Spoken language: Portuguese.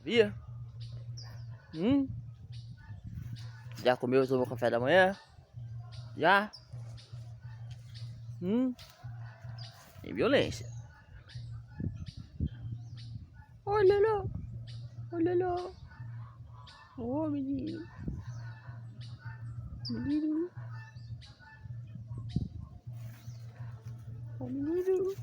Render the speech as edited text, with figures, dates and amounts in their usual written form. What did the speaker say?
Sabia? Hum? Já comeu, tomou café da manhã? Já? Tem violência. Olha lá. Olha lá. Ô, menino. Menino. Ô, menino.